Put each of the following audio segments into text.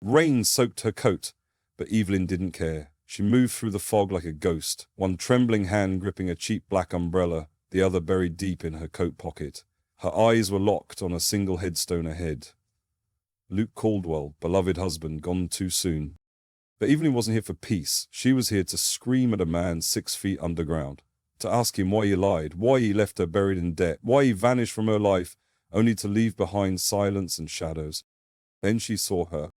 Rain soaked her coat, but Evelyn didn't care. She moved through the fog like a ghost, one trembling hand gripping a cheap black umbrella, the other buried deep in her coat pocket. Her eyes were locked on a single headstone ahead. Luke Caldwell, beloved husband, gone too soon. But Evelyn wasn't here for peace. She was here to scream at a man 6 feet underground, to ask him why he lied, why he left her buried in debt, why he vanished from her life, only to leave behind silence and shadows. Then she saw her,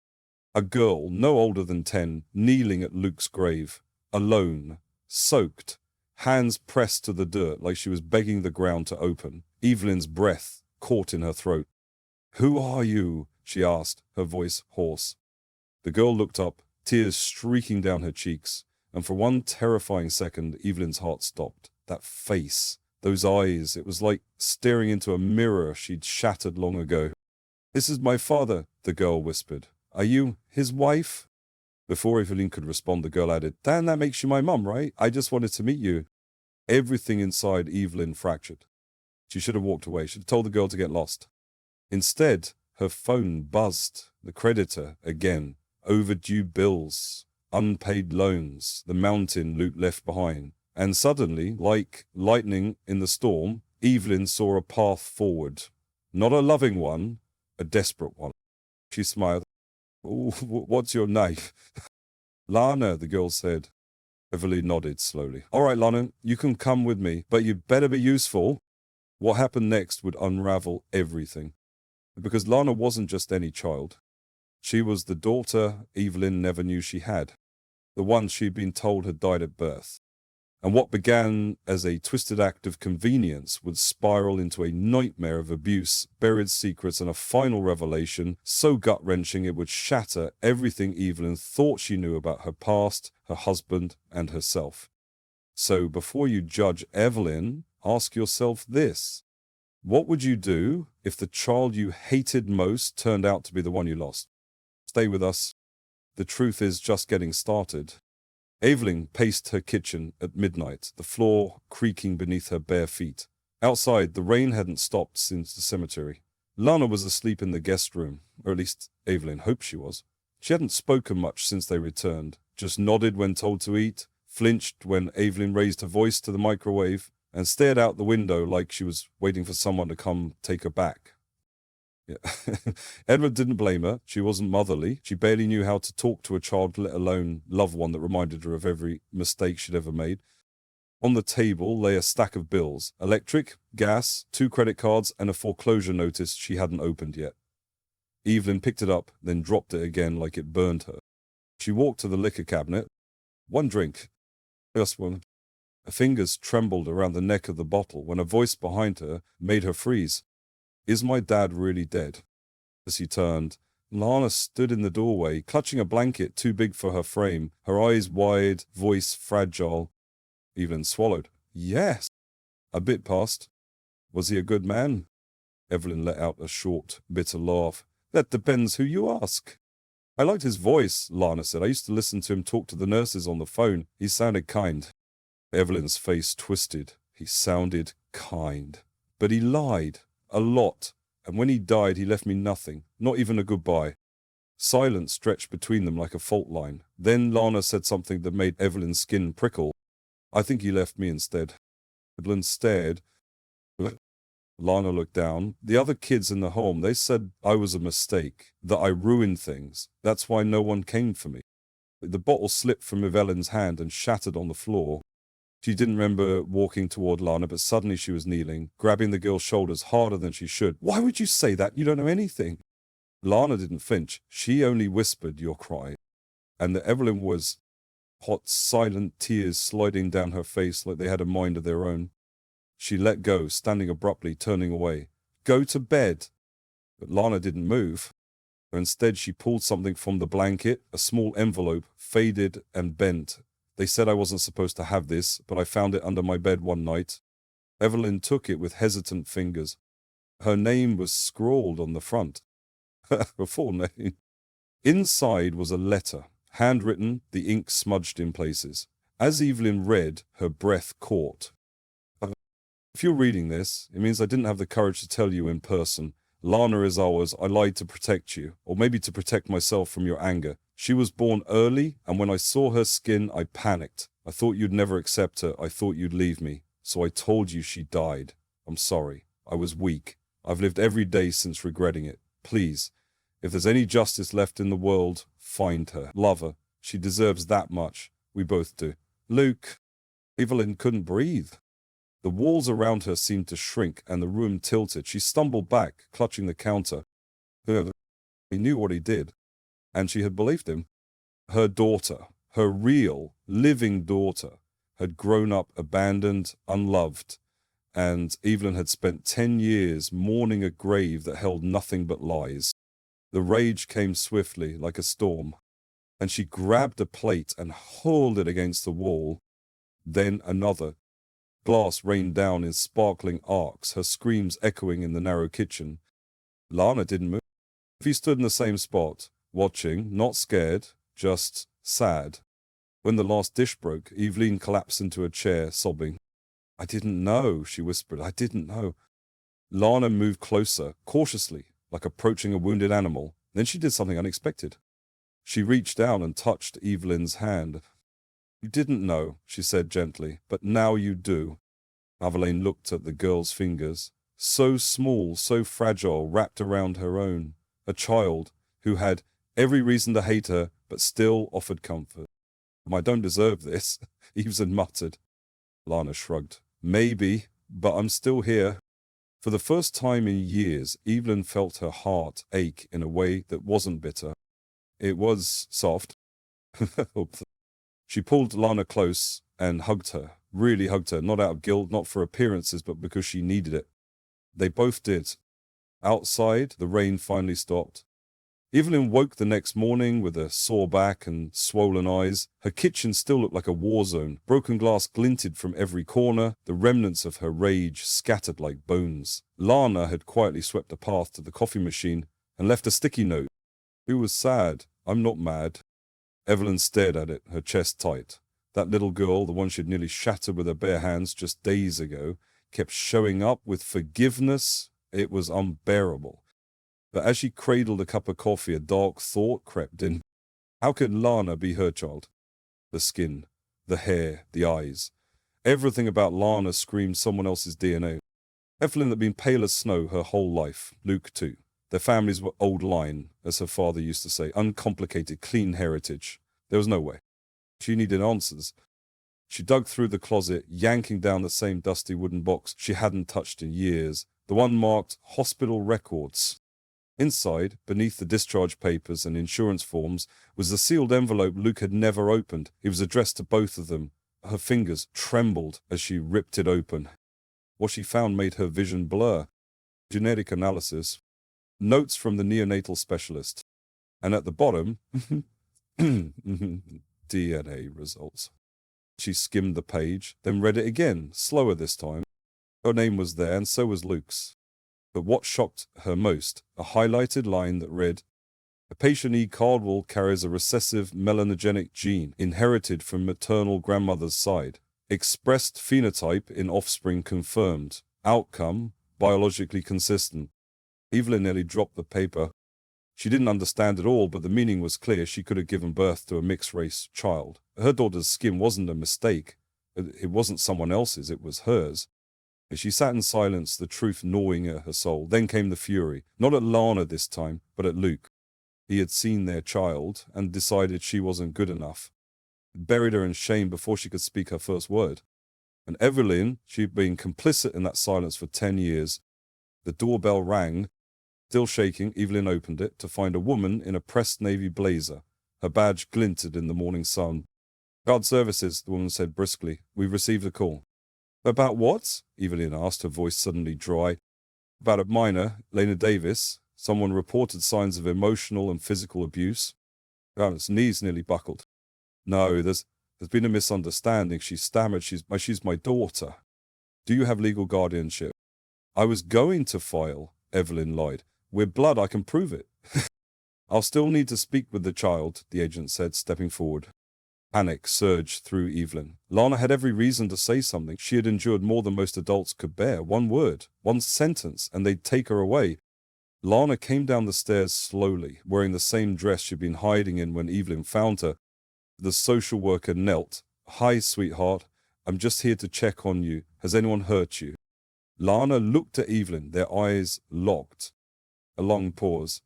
a girl no older than 10, kneeling at Luke's grave, alone, soaked, hands pressed to the dirt like she was begging the ground to open. Evelyn's breath caught in her throat. "Who are you?" she asked, her voice hoarse. The girl looked up, tears streaking down her cheeks, and for one terrifying second Evelyn's heart stopped. That face, those eyes, it was like staring into a mirror she'd shattered long ago. "This is my father," the girl whispered. "Are you his wife?" Before Evelyn could respond, the girl added, "Dan, that makes you my mum, right? I just wanted to meet you." Everything inside Evelyn fractured. She should have walked away. She should have told the girl to get lost. Instead, her phone buzzed. The creditor again. Overdue bills, unpaid loans, the mountain Luke left behind. And suddenly, like lightning in the storm, Evelyn saw a path forward. Not a loving one, a desperate one. She smiled. "Oh, what's your name?" "Lana," the girl said. Evelyn nodded slowly. "All right, Lana, you can come with me, but you better be useful." What happened next would unravel everything. Because Lana wasn't just any child. She was the daughter Evelyn never knew she had, the one she'd been told had died at birth. And what began as a twisted act of convenience would spiral into a nightmare of abuse, buried secrets, and a final revelation so gut-wrenching it would shatter everything Evelyn thought she knew about her past, her husband, and herself. So before you judge Evelyn, ask yourself this. What would you do if the child you hated most turned out to be the one you lost? Stay with us. The truth is just getting started. Evelyn paced her kitchen at midnight, the floor creaking beneath her bare feet. Outside, the rain hadn't stopped since the cemetery. Lana was asleep in the guest room, or at least Evelyn hoped she was. She hadn't spoken much since they returned, just nodded when told to eat, flinched when Evelyn raised her voice to the microwave, and stared out the window like she was waiting for someone to come take her back. Yeah. Edward didn't blame her. She wasn't motherly. She barely knew how to talk to a child, let alone love one that reminded her of every mistake she'd ever made. On the table lay a stack of bills: electric, gas, 2 credit cards, and a foreclosure notice she hadn't opened yet. Evelyn picked it up, then dropped it again like it burned her. She walked to the liquor cabinet. "One drink." "Just one." Her fingers trembled around the neck of the bottle when a voice behind her made her freeze. "Is my dad really dead?" As he turned, Lana stood in the doorway, clutching a blanket too big for her frame, her eyes wide, voice fragile. Evelyn swallowed. "Yes." A bit passed. "Was he a good man?" Evelyn let out a short, bitter laugh. "That depends who you ask." "I liked his voice," Lana said. "I used to listen to him talk to the nurses on the phone. He sounded kind." Evelyn's face twisted. He sounded kind. But he lied. A lot. And when he died, he left me nothing. Not even a goodbye. Silence stretched between them like a fault line. Then Lana said something that made Evelyn's skin prickle. "I think he left me instead." Evelyn stared. Lana looked down. "The other kids in the home, they said I was a mistake, that I ruined things. That's why no one came for me." The bottle slipped from Evelyn's hand and shattered on the floor. She didn't remember walking toward Lana, but suddenly she was kneeling, grabbing the girl's shoulders harder than she should. "Why would you say that? You don't know anything." Lana didn't flinch. She only whispered, "You're crying." And that Evelyn was hot, silent tears sliding down her face like they had a mind of their own. She let go, standing abruptly, turning away. "Go to bed." But Lana didn't move. Instead, she pulled something from the blanket, a small envelope, faded and bent. "They said I wasn't supposed to have this, but I found it under my bed one night." Evelyn took it with hesitant fingers. Her name was scrawled on the front. Her full name. Inside was a letter, handwritten, the ink smudged in places. As Evelyn read, her breath caught. "If you're reading this, it means I didn't have the courage to tell you in person. Lana is ours. I lied to protect you, or maybe to protect myself from your anger. She was born early, and when I saw her skin, I panicked. I thought you'd never accept her. I thought you'd leave me. So I told you she died. I'm sorry. I was weak. I've lived every day since regretting it. Please, if there's any justice left in the world, find her. Love her. She deserves that much. We both do. Luke. Evelyn couldn't breathe. The walls around her seemed to shrink, and the room tilted. She stumbled back, clutching the counter. He knew what he did, and she had believed him. Her daughter, her real, living daughter, had grown up abandoned, unloved, and Evelyn had spent 10 years mourning a grave that held nothing but lies. The rage came swiftly, like a storm, and she grabbed a plate and hurled it against the wall. Then another. Glass rained down in sparkling arcs, her screams echoing in the narrow kitchen. Lana didn't move. He stood in the same spot, watching, not scared, just sad. When the last dish broke, Evelyn collapsed into a chair, sobbing. I didn't know, she whispered. I didn't know. Lana moved closer, cautiously, like approaching a wounded animal. Then she did something unexpected. She reached down and touched Evelyn's hand. You didn't know, she said gently, but now you do. Evelyn looked at the girl's fingers, so small, so fragile, wrapped around her own. A child who had every reason to hate her, but still offered comfort. I don't deserve this, Evelyn muttered. Lana shrugged. Maybe, but I'm still here. For the first time in years, Evelyn felt her heart ache in a way that wasn't bitter. It was soft. She pulled Lana close and hugged her, really hugged her, not out of guilt, not for appearances, but because she needed it. They both did. Outside, the rain finally stopped. Evelyn woke the next morning with a sore back and swollen eyes. Her kitchen still looked like a war zone. Broken glass glinted from every corner, the remnants of her rage scattered like bones. Lana had quietly swept a path to the coffee machine and left a sticky note. It was sad. I'm not mad. Evelyn stared at it, her chest tight. That little girl, the one she'd nearly shattered with her bare hands just days ago, kept showing up with forgiveness. It was unbearable. But as she cradled a cup of coffee, a dark thought crept in. How could Lana be her child? The skin, the hair, the eyes. Everything about Lana screamed someone else's DNA. Evelyn had been pale as snow her whole life, Luke too. Their families were old line, as her father used to say, uncomplicated, clean heritage. There was no way. She needed answers. She dug through the closet, yanking down the same dusty wooden box she hadn't touched in years, the one marked hospital records. Inside, beneath the discharge papers and insurance forms, was the sealed envelope Luke had never opened. It was addressed to both of them. Her fingers trembled as she ripped it open. What she found made her vision blur. Genetic analysis. Notes from the neonatal specialist. And at the bottom, DNA results. She skimmed the page, then read it again, slower this time. Her name was there, and so was Luke's. But what shocked her most, a highlighted line that read, a patient E. Cardwell carries a recessive melanogenic gene inherited from maternal grandmother's side. Expressed phenotype in offspring confirmed. Outcome, biologically consistent. Evelyn nearly dropped the paper. She didn't understand it all, but the meaning was clear. She could have given birth to a mixed-race child. Her daughter's skin wasn't a mistake. It wasn't someone else's, it was hers. She sat in silence, the truth gnawing at her soul. Then came the fury, not at Lana this time, but at Luke. He had seen their child and decided she wasn't good enough. It buried her in shame before she could speak her first word. And Evelyn, she'd been complicit in that silence for 10 years. The doorbell rang. Still shaking, Evelyn opened it to find a woman in a pressed navy blazer. Her badge glinted in the morning sun. Guard services, the woman said briskly. We've received a call. About what? Evelyn asked, her voice suddenly dry. About a minor, Lena Davis. Someone reported signs of emotional and physical abuse. Garnett's knees nearly buckled. No, there's been a misunderstanding, she stammered. She's my daughter. Do you have legal guardianship? I was going to file, Evelyn lied. We're blood, I can prove it. I'll still need to speak with the child, the agent said, stepping forward. Panic surged through Evelyn. Lana had every reason to say something. She had endured more than most adults could bear. One word, one sentence, and they'd take her away. Lana came down the stairs slowly, wearing the same dress she'd been hiding in when Evelyn found her. The social worker knelt. "Hi, sweetheart. I'm just here to check on you. Has anyone hurt you?" Lana looked at Evelyn, their eyes locked. A long pause.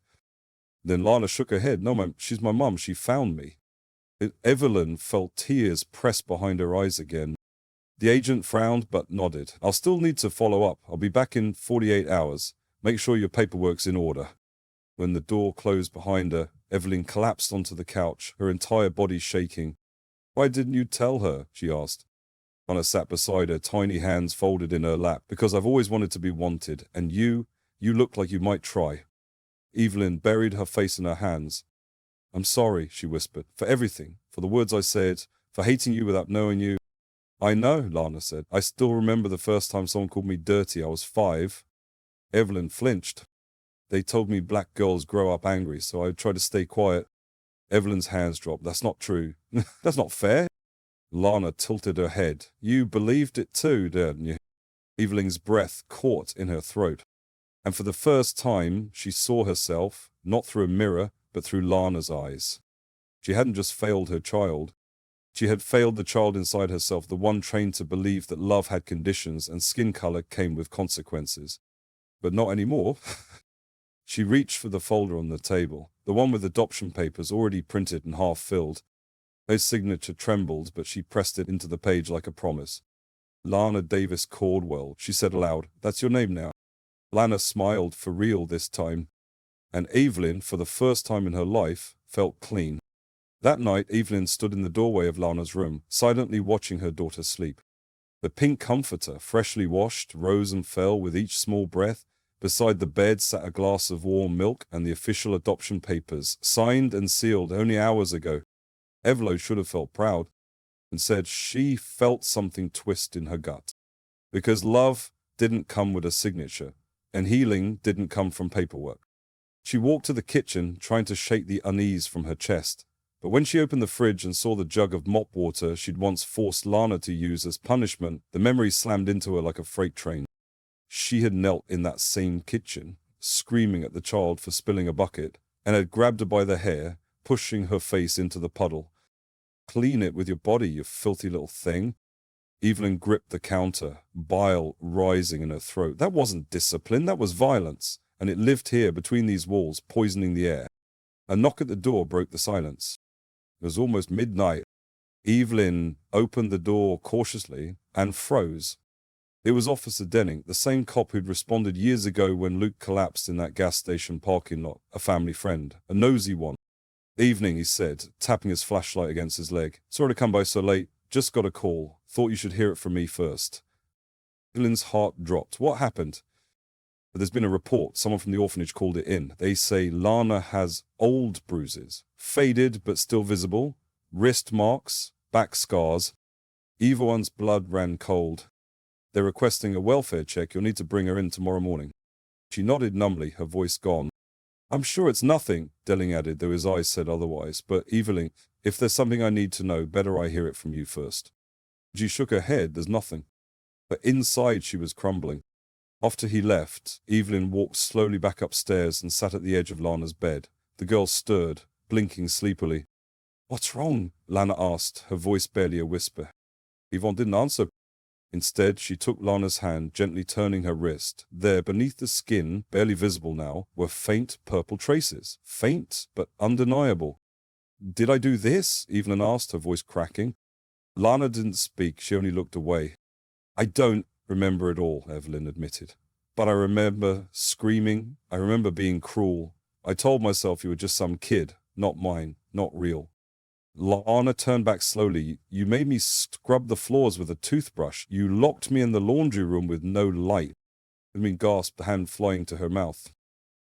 Then Lana shook her head. "No, ma'am, she's my mum. She found me." Evelyn felt tears press behind her eyes again. The agent frowned but nodded. "I'll still need to follow up. I'll be back in 48 hours. Make sure your paperwork's in order." When the door closed behind her, Evelyn collapsed onto the couch, her entire body shaking. "Why didn't you tell her?" she asked. Lana sat beside her, tiny hands folded in her lap. "Because I've always wanted to be wanted, and you look like you might try." Evelyn buried her face in her hands. "I'm sorry," she whispered, "for everything, for the words I said, for hating you without knowing you." "I know," Lana said. "I still remember the first time someone called me dirty. I was 5. Evelyn flinched. "They told me black girls grow up angry, so I tried to stay quiet." Evelyn's hands dropped. "That's not true." "That's not fair." Lana tilted her head. "You believed it too, didn't you?" Evelyn's breath caught in her throat. And for the first time, she saw herself, not through a mirror, but through Lana's eyes. She hadn't just failed her child. She had failed the child inside herself, the one trained to believe that love had conditions and skin color came with consequences. But not anymore. She reached for the folder on the table, the one with adoption papers already printed and half filled. Her signature trembled, but she pressed it into the page like a promise. "Lana Davis Caldwell," she said aloud. "That's your name now." Lana smiled, for real this time. And Evelyn, for the first time in her life, felt clean. That night, Evelyn stood in the doorway of Lana's room, silently watching her daughter sleep. The pink comforter, freshly washed, rose and fell with each small breath. Beside the bed sat a glass of warm milk and the official adoption papers, signed and sealed only hours ago. Evelyn should have felt proud. Instead, she felt something twist in her gut. Because love didn't come with a signature, and healing didn't come from paperwork. She walked to the kitchen, trying to shake the unease from her chest. But when she opened the fridge and saw the jug of mop water she'd once forced Lana to use as punishment, the memory slammed into her like a freight train. She had knelt in that same kitchen, screaming at the child for spilling a bucket, and had grabbed her by the hair, pushing her face into the puddle. "Clean it with your body, you filthy little thing." Evelyn gripped the counter, bile rising in her throat. That wasn't discipline, that was violence, and it lived here between these walls, poisoning the air. A knock at the door broke the silence. It was almost midnight. Evelyn opened the door cautiously and froze. It was Officer Denning, the same cop who'd responded years ago when Luke collapsed in that gas station parking lot, a family friend, a nosy one. "Evening," he said, tapping his flashlight against his leg. "Sorry to come by so late. Just got a call. Thought you should hear it from me first." Evelyn's heart dropped. "What happened?" "But there's been a report. Someone from the orphanage called it in. They say Lana has old bruises, faded but still visible, wrist marks, back scars. Either one's blood ran cold. They're requesting a welfare check. You'll need to bring her in tomorrow morning." She nodded numbly, her voice gone. "I'm sure it's nothing," Denning added, though his eyes said otherwise. "But Evelyn, if there's something I need to know, better I hear it from you first." She shook her head. "There's nothing." But inside she was crumbling. After he left, Evelyn walked slowly back upstairs and sat at the edge of Lana's bed. The girl stirred, blinking sleepily. "What's wrong?" Lana asked, her voice barely a whisper. Yvonne didn't answer. Instead, she took Lana's hand, gently turning her wrist. There, beneath the skin, barely visible now, were faint purple traces. Faint, but undeniable. "Did I do this?" Evelyn asked, her voice cracking. Lana didn't speak. She only looked away. "I don't remember it all," Evelyn admitted. "But I remember screaming. I remember being cruel. I told myself you were just some kid, not mine, not real." Lana turned back slowly. "You made me scrub the floors with a toothbrush. You locked me in the laundry room with no light." Evelyn gasped, the hand flying to her mouth.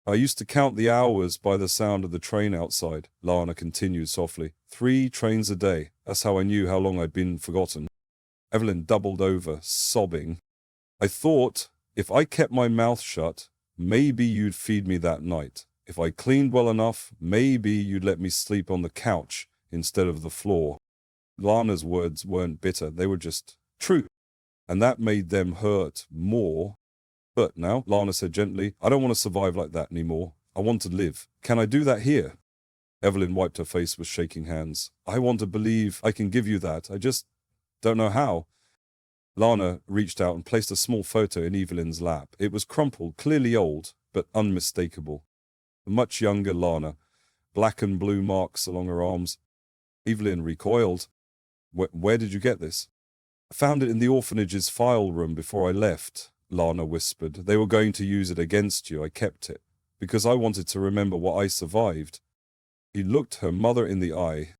"I used to count the hours by the sound of the train outside," Lana continued softly. 3 trains a day. That's how I knew how long I'd been forgotten." Evelyn doubled over, sobbing. "I thought if I kept my mouth shut, maybe you'd feed me that night. If I cleaned well enough, maybe you'd let me sleep on the couch instead of the floor." Lana's words weren't bitter, they were just true. And that made them hurt more. But now, Lana said gently, I don't want to survive like that anymore. I want to live. Can I do that here? Evelyn wiped her face with shaking hands. I want to believe I can give you that. I just don't know how. Lana reached out and placed a small photo in Evelyn's lap. It was crumpled, clearly old, but unmistakable. A much younger Lana, black and blue marks along her arms. Evelyn recoiled. Where did you get this? I found it in the orphanage's file room before I left, Lana whispered. They were going to use it against you. I kept it, because I wanted to remember what I survived. He looked her mother in the eye,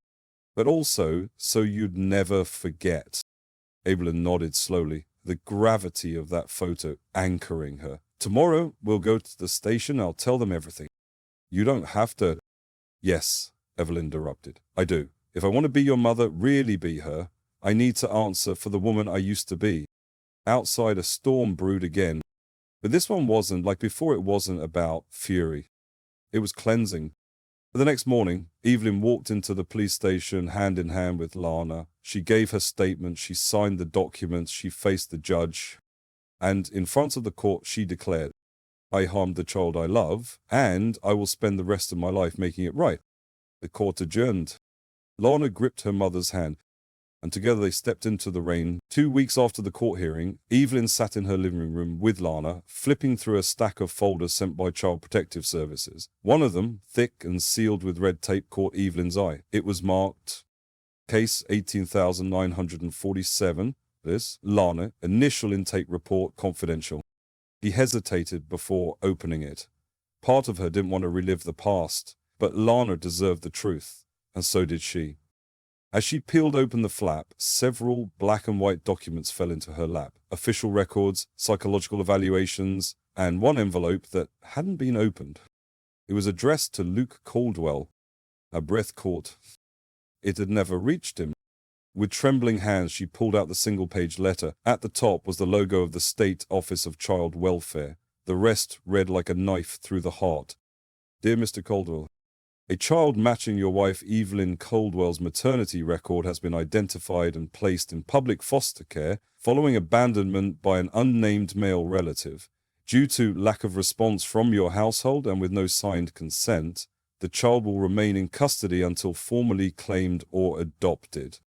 but also so you'd never forget. Evelyn nodded slowly, the gravity of that photo anchoring her. Tomorrow, we'll go to the station. I'll tell them everything. You don't have to. Yes, Evelyn interrupted. I do. If I want to be your mother, really be her, I need to answer for the woman I used to be. Outside, a storm brewed again. But this one wasn't, like before, it wasn't about fury. It was cleansing. The next morning, Evelyn walked into the police station hand in hand with Lana. She gave her statement, she signed the documents, she faced the judge, and in front of the court she declared, I harmed the child I love, and I will spend the rest of my life making it right. The court adjourned. Lana gripped her mother's hand, and together they stepped into the rain. 2 weeks after the court hearing, Evelyn sat in her living room with Lana, flipping through a stack of folders sent by Child Protective Services. One of them, thick and sealed with red tape, caught Evelyn's eye. It was marked Case 18,947, this, Lana, initial intake report, confidential. He hesitated before opening it. Part of her didn't want to relive the past, but Lana deserved the truth, and so did she. As she peeled open the flap, several black and white documents fell into her lap. Official records, psychological evaluations, and one envelope that hadn't been opened. It was addressed to Luke Caldwell. Her breath caught. It had never reached him. With trembling hands, she pulled out the single-page letter. At the top was the logo of the State Office of Child Welfare. The rest read like a knife through the heart. Dear Mr. Caldwell, a child matching your wife Evelyn Caldwell's maternity record has been identified and placed in public foster care following abandonment by an unnamed male relative. Due to lack of response from your household and with no signed consent, the child will remain in custody until formally claimed or adopted.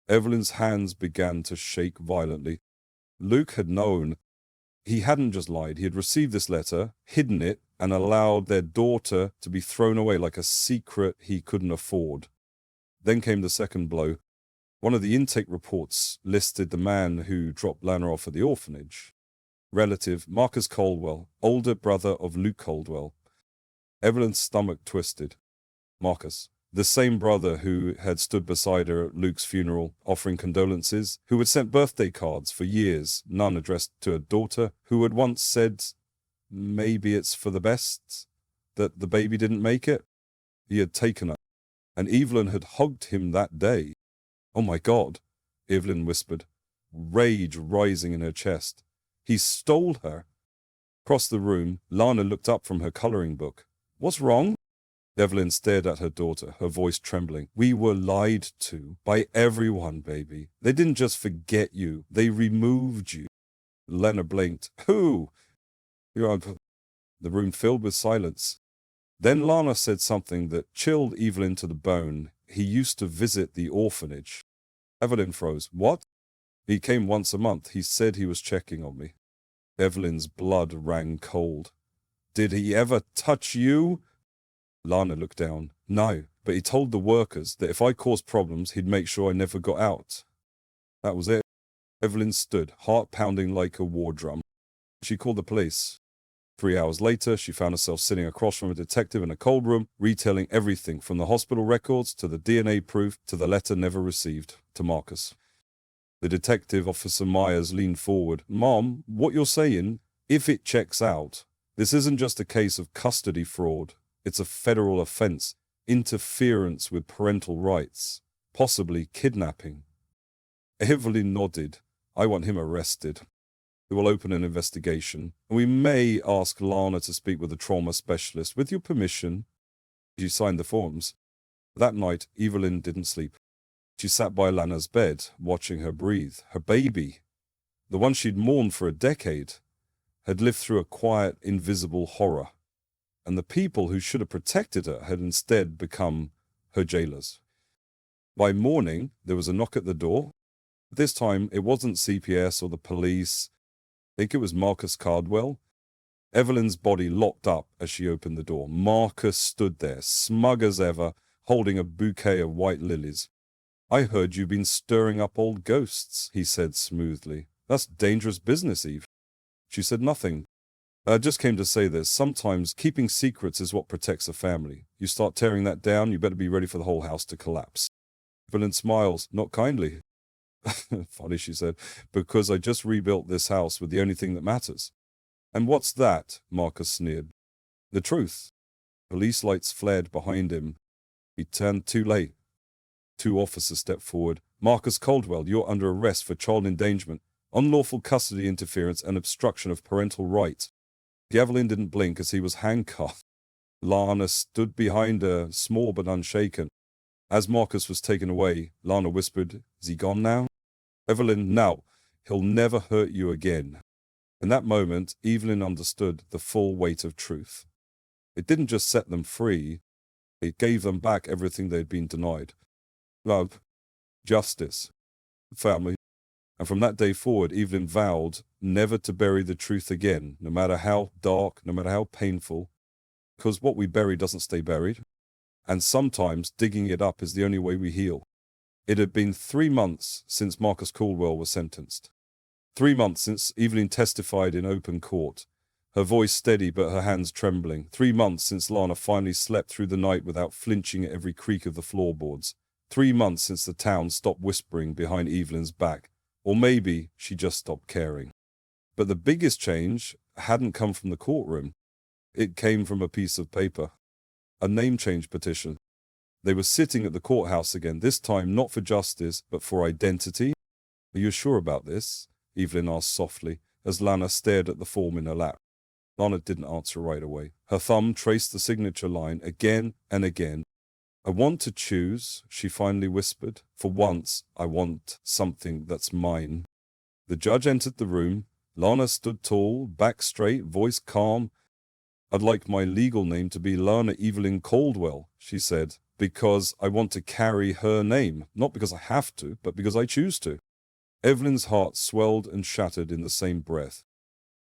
Evelyn's hands began to shake violently. Luke had known. He hadn't just lied. He had received this letter, hidden it, and allowed their daughter to be thrown away like a secret he couldn't afford. Then came the second blow. One of the intake reports listed the man who dropped Lana off at the orphanage. Relative Marcus Caldwell, older brother of Luke Caldwell. Evelyn's stomach twisted. Marcus, the same brother who had stood beside her at Luke's funeral, offering condolences, who had sent birthday cards for years, none addressed to her daughter, who had once said, maybe it's for the best that the baby didn't make it. He had taken her, and Evelyn had hugged him that day. Oh my God, Evelyn whispered, rage rising in her chest. He stole her. Across the room, Lana looked up from her coloring book. What's wrong? Evelyn stared at her daughter, her voice trembling. We were lied to by everyone, baby. They didn't just forget you, they removed you. Lana blinked. Who? The room filled with silence. Then Lana said something that chilled Evelyn to the bone. He used to visit the orphanage. Evelyn froze. What? He came once a month. He said he was checking on me. Evelyn's blood ran cold. Did he ever touch you? Lana looked down. No, but he told the workers that if I caused problems, he'd make sure I never got out. That was it. Evelyn stood, heart pounding like a war drum. She called the police. 3 hours later, she found herself sitting across from a detective in a cold room, retailing everything from the hospital records to the DNA proof to the letter never received to Marcus. The detective, Officer Myers, leaned forward. Mom, what you're saying, if it checks out, this isn't just a case of custody fraud. It's a federal offense, interference with parental rights, possibly kidnapping. Evelyn nodded. I want him arrested. We will open an investigation, and we may ask Lana to speak with a trauma specialist. With your permission, she signed the forms. That night, Evelyn didn't sleep. She sat by Lana's bed, watching her breathe. Her baby, the one she'd mourned for a decade, had lived through a quiet, invisible horror, and the people who should have protected her had instead become her jailers. By morning, there was a knock at the door. This time, it wasn't CPS or the police. I think it was Marcus Cardwell. Evelyn's body locked up as she opened the door. Marcus stood there, smug as ever, holding a bouquet of white lilies. "I heard you've been stirring up old ghosts," he said smoothly. "That's dangerous business, Eve." She said nothing. "I just came to say this. Sometimes keeping secrets is what protects a family. You start tearing that down, you better be ready for the whole house to collapse." Evelyn smiles, not kindly. "Funny," she said, "because I just rebuilt this house with the only thing that matters." "And what's that?" Marcus sneered. "The truth." Police lights flared behind him. He turned too late. Two officers stepped forward. "Marcus Caldwell, you're under arrest for child endangerment, unlawful custody interference, and obstruction of parental rights." Evelyn didn't blink as he was handcuffed. Lana stood behind her, small but unshaken. As Marcus was taken away, Lana whispered, "Is he gone now?" Evelyn, "No, he'll never hurt you again." In that moment, Evelyn understood the full weight of truth. It didn't just set them free, it gave them back everything they'd been denied. Love, justice, family. And from that day forward, Evelyn vowed never to bury the truth again, no matter how dark, no matter how painful, because what we bury doesn't stay buried. And sometimes digging it up is the only way we heal. It had been 3 months since Marcus Caldwell was sentenced. 3 months since Evelyn testified in open court, her voice steady but her hands trembling. 3 months since Lana finally slept through the night without flinching at every creak of the floorboards. 3 months since the town stopped whispering behind Evelyn's back. Or maybe she just stopped caring. But the biggest change hadn't come from the courtroom. It came from a piece of paper. A name change petition. They were sitting at the courthouse again, this time not for justice, but for identity. "Are you sure about this?" Evelyn asked softly, as Lana stared at the form in her lap. Lana didn't answer right away. Her thumb traced the signature line again and again. "I want to choose," she finally whispered. "For once, I want something that's mine." The judge entered the room. Lana stood tall, back straight, voice calm. "I'd like my legal name to be Lana Evelyn Caldwell," she said, "because I want to carry her name, not because I have to, but because I choose to." Evelyn's heart swelled and shattered in the same breath.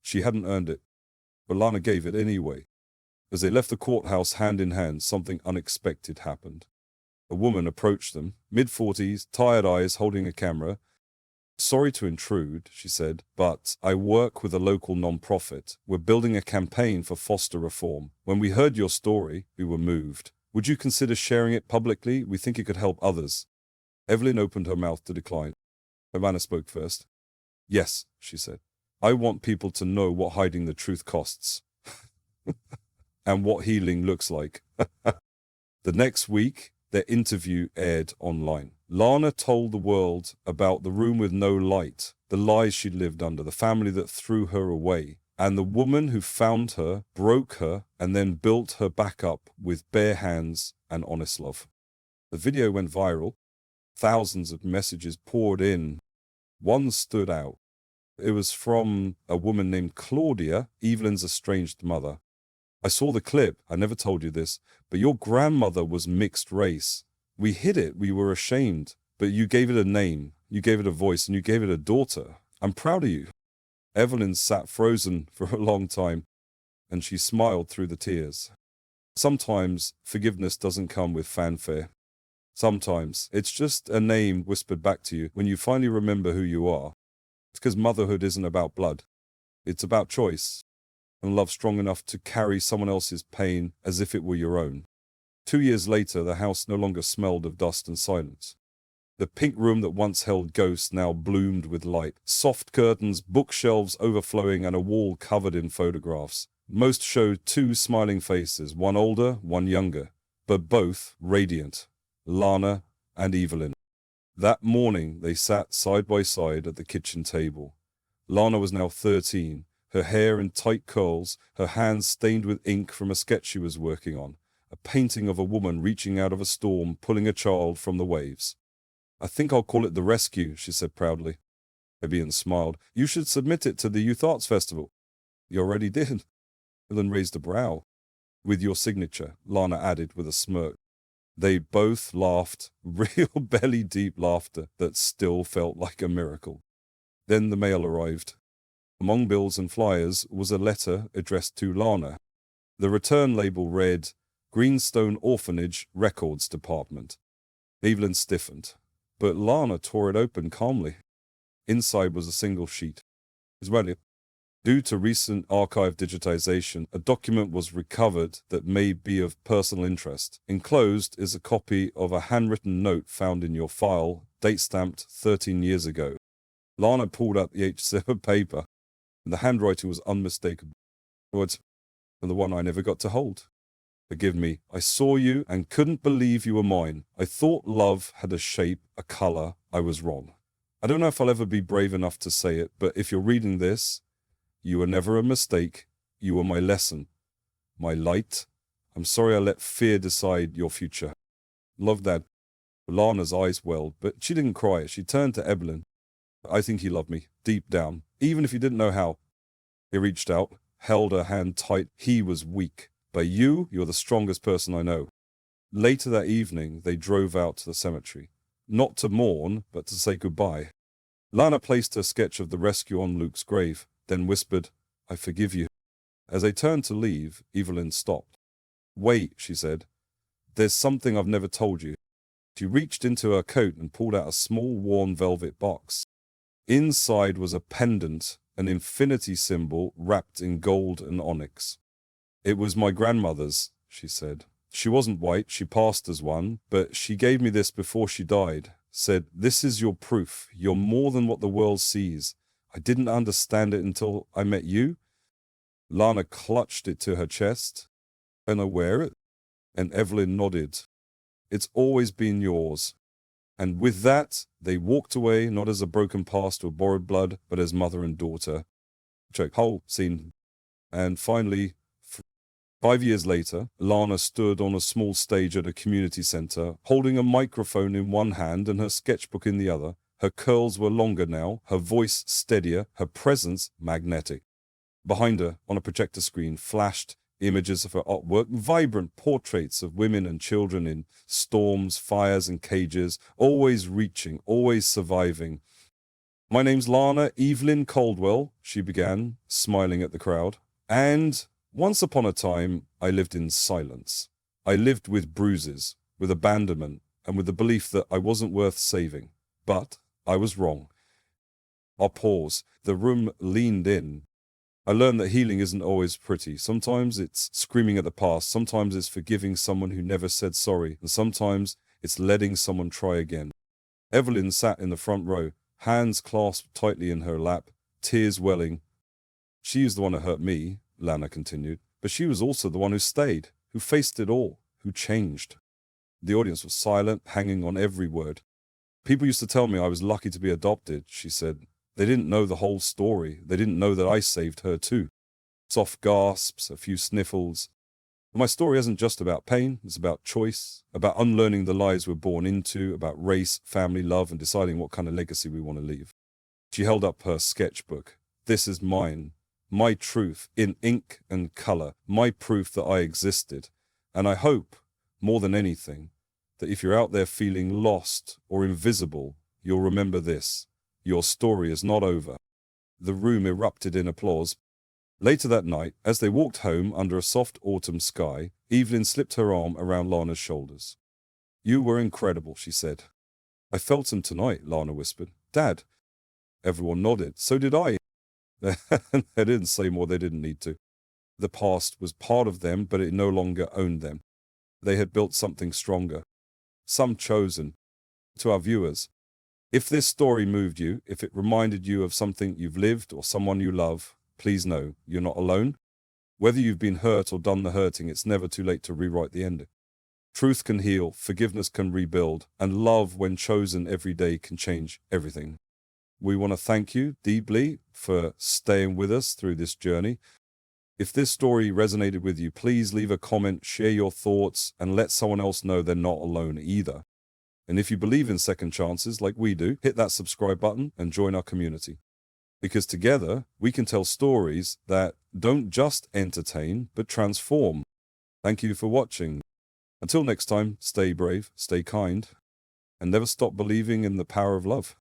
She hadn't earned it, but Lana gave it anyway. As they left the courthouse hand in hand, something unexpected happened. A woman approached them, mid-40s, tired eyes, holding a camera. "Sorry to intrude," she said, "but I work with a local non-profit. We're building a campaign for foster reform. When we heard your story, we were moved. Would you consider sharing it publicly? We think it could help others." Evelyn opened her mouth to decline. Havana spoke first. "Yes," she said. "I want people to know what hiding the truth costs." And what healing looks like. The next week, their interview aired online. Lana told the world about the room with no light, the lies she'd lived under, the family that threw her away, and the woman who found her, broke her, and then built her back up with bare hands and honest love. The video went viral. Thousands of messages poured in. One stood out. It was from a woman named Claudia, Evelyn's estranged mother. "I saw the clip. I never told you this, but your grandmother was mixed race. We hid it. We were ashamed. But you gave it a name. You gave it a voice, and you gave it a daughter. I'm proud of you." Evelyn sat frozen for a long time, and she smiled through the tears. Sometimes forgiveness doesn't come with fanfare. Sometimes it's just a name whispered back to you when you finally remember who you are. It's because motherhood isn't about blood. It's about choice and love strong enough to carry someone else's pain as if it were your own. 2 years later, the house no longer smelled of dust and silence. The pink room that once held ghosts now bloomed with light. Soft curtains, bookshelves overflowing, and a wall covered in photographs. Most showed 2 smiling faces, one older, one younger, but both radiant. Lana and Evelyn. That morning, they sat side by side at the kitchen table. Lana was now 13, her hair in tight curls, her hands stained with ink from a sketch she was working on, a painting of a woman reaching out of a storm, pulling a child from the waves. "I think I'll call it The Rescue," she said proudly. Evian smiled. "You should submit it to the Youth Arts Festival." You already did. Evelyn raised a brow. With your signature, Lana added with a smirk. They both laughed, real belly-deep laughter that still felt like a miracle. Then the mail arrived. Among bills and flyers was a letter addressed to Lana. The return label read, Greenstone Orphanage Records Department. Evelyn stiffened, but Lana tore it open calmly. Inside was a single sheet. Due to recent archive digitization, a document was recovered that may be of personal interest. Enclosed is a copy of a handwritten note found in your file, date-stamped 13 years ago. Lana pulled out the H7 paper, and the handwriting was unmistakable. Words from the one I never got to hold. Forgive me, I saw you and couldn't believe you were mine. I thought love had a shape, a color. I was wrong. I don't know if I'll ever be brave enough to say it, but if you're reading this, you were never a mistake. You were my lesson, my light. I'm sorry I let fear decide your future. Love, Dad. Lana's eyes welled, but she didn't cry. She turned to Evelyn. I think he loved me, deep down, even if he didn't know how. He reached out, held her hand tight. He was weak. But you're the strongest person I know. Later that evening, they drove out to the cemetery. Not to mourn, but to say goodbye. Lana placed her sketch of the rescue on Luke's grave, then whispered, I forgive you. As they turned to leave, Evelyn stopped. Wait, she said. There's something I've never told you. She reached into her coat and pulled out a small worn velvet box. Inside was a pendant, an infinity symbol wrapped in gold and onyx. It was my grandmother's, she said. She wasn't white, she passed as one, but she gave me this before she died. Said, this is your proof. You're more than what the world sees. I didn't understand it until I met you. Lana clutched it to her chest. Can I wear it? And Evelyn nodded. It's always been yours. And with that, they walked away, not as a broken past or borrowed blood, but as mother and daughter. Whole scene. And finally, 5 years later, Lana stood on a small stage at a community center, holding a microphone in one hand and her sketchbook in the other. Her curls were longer now, her voice steadier, her presence magnetic. Behind her, on a projector screen, flashed images of her artwork, vibrant portraits of women and children in storms, fires, and cages, always reaching, always surviving. My name's Lana Evelyn Caldwell, she began, smiling at the crowd. And once upon a time, I lived in silence. I lived with bruises, with abandonment, and with the belief that I wasn't worth saving. But I was wrong. I paused. The room leaned in. I learned that healing isn't always pretty. Sometimes it's screaming at the past. Sometimes it's forgiving someone who never said sorry. And sometimes it's letting someone try again. Evelyn sat in the front row, hands clasped tightly in her lap, tears welling. She was the one who hurt me, Lana continued, but she was also the one who stayed, who faced it all, who changed. The audience was silent, hanging on every word. People used to tell me I was lucky to be adopted, she said. They didn't know the whole story. They didn't know that I saved her too. Soft gasps, a few sniffles. But my story isn't just about pain. It's about choice, about unlearning the lies we're born into, about race, family, love, and deciding what kind of legacy we want to leave. She held up her sketchbook. This is mine. My truth, in ink and color. My proof that I existed. And I hope, more than anything, that if you're out there feeling lost or invisible, you'll remember this. Your story is not over. The room erupted in applause. Later that night, as they walked home under a soft autumn sky, Evelyn slipped her arm around Lana's shoulders. You were incredible, she said. I felt him tonight, Lana whispered. Dad. Everyone nodded. So did I. They didn't say more, they didn't need to. The past was part of them, but it no longer owned them. They had built something stronger. Some chosen. To our viewers, if this story moved you, if it reminded you of something you've lived or someone you love, please know you're not alone. Whether you've been hurt or done the hurting, it's never too late to rewrite the ending. Truth can heal, forgiveness can rebuild, and love, when chosen every day, can change everything. We want to thank you deeply for staying with us through this journey. If this story resonated with you, please leave a comment, share your thoughts, and let someone else know they're not alone either. And if you believe in second chances like we do, hit that subscribe button and join our community. Because together, we can tell stories that don't just entertain, but transform. Thank you for watching. Until next time, stay brave, stay kind, and never stop believing in the power of love.